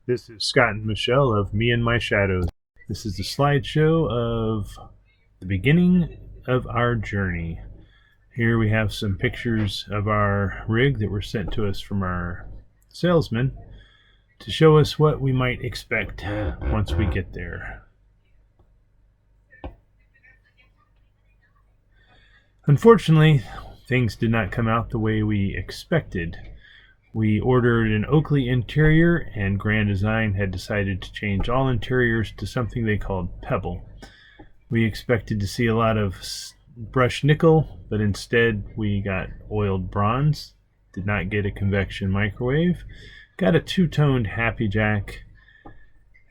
This is Scott and Michelle of Me and My Shadows. This is the slideshow of the beginning of our journey. Here we have some pictures of our rig that were sent to us from our salesman to show us what we might expect once we get there. Unfortunately, things did not come out the way we expected. We ordered an Oakley interior, and Grand Design had decided to change all interiors to something they called Pebble. We expected to see a lot of brushed nickel, but instead we got oiled bronze, did not get a convection microwave, got a two-toned Happy Jack,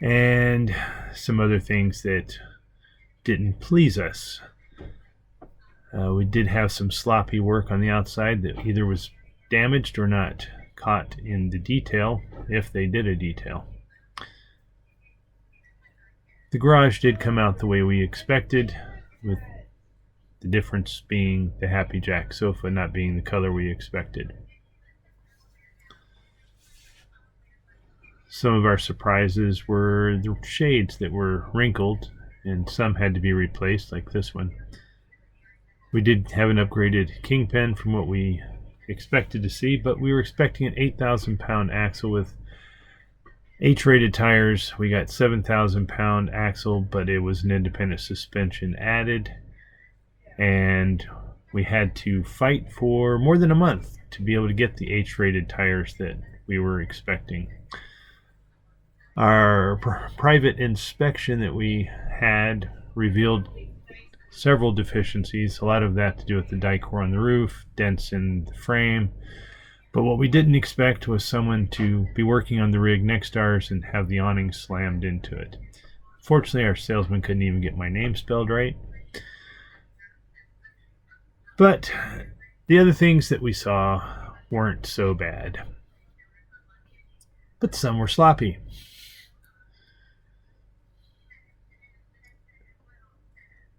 and some other things that didn't please us. We did have some sloppy work on the outside that either was damaged or not caught in the detail, if they did a detail. The garage did come out the way we expected, with the difference being the Happy Jack sofa not being the color we expected. Some of our surprises were the shades that were wrinkled, and some had to be replaced, like this one. We did have an upgraded kingpin from what we expected to see, but we were expecting an 8,000 pound axle with H-rated tires. We got 7,000 pound axle, but it was an independent suspension added, and we had to fight for more than a month to be able to get the H-rated tires that we were expecting. Our private inspection that we had revealed several deficiencies, a lot of that to do with the decor on the roof, dents in the frame. But what we didn't expect was someone to be working on the rig next to ours and have the awning slammed into it. Fortunately, our salesman couldn't even get my name spelled right. But the other things that we saw weren't so bad. But some were sloppy.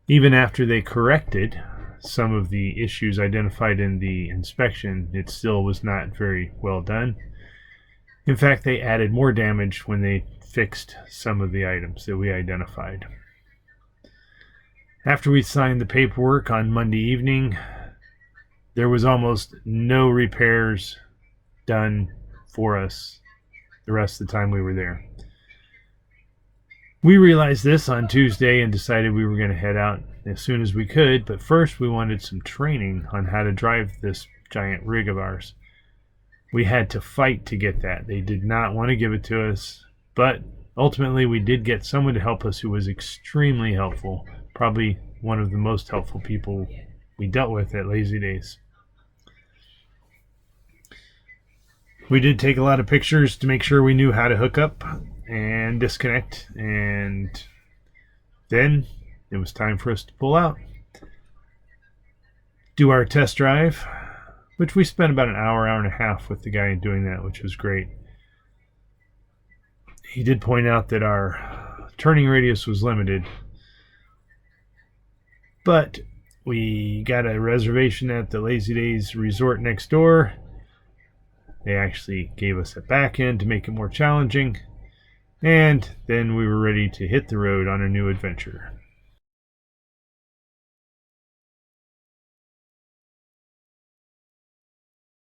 Even after they corrected some of the issues identified in the inspection, it still was not very well done. In fact, they added more damage when they fixed some of the items that we identified. After we signed the paperwork on Monday evening, there was almost no repairs done for us the rest of the time we were there. We realized this on Tuesday and decided we were going to head out as soon as we could, but first we wanted some training on how to drive this giant rig of ours. We had to fight to get that. They did not want to give it to us, but ultimately we did get someone to help us who was extremely helpful, probably one of the most helpful people we dealt with at Lazy Days. We did take a lot of pictures to make sure we knew how to hook up and disconnect, and then it was time for us to pull out, do our test drive, which we spent about an hour and a half with the guy doing that, which was great. He did point out that our turning radius was limited, but we got a reservation at the Lazy Days resort next door. They actually gave us a back end to make it more challenging. And then we were ready to hit the road on a new adventure.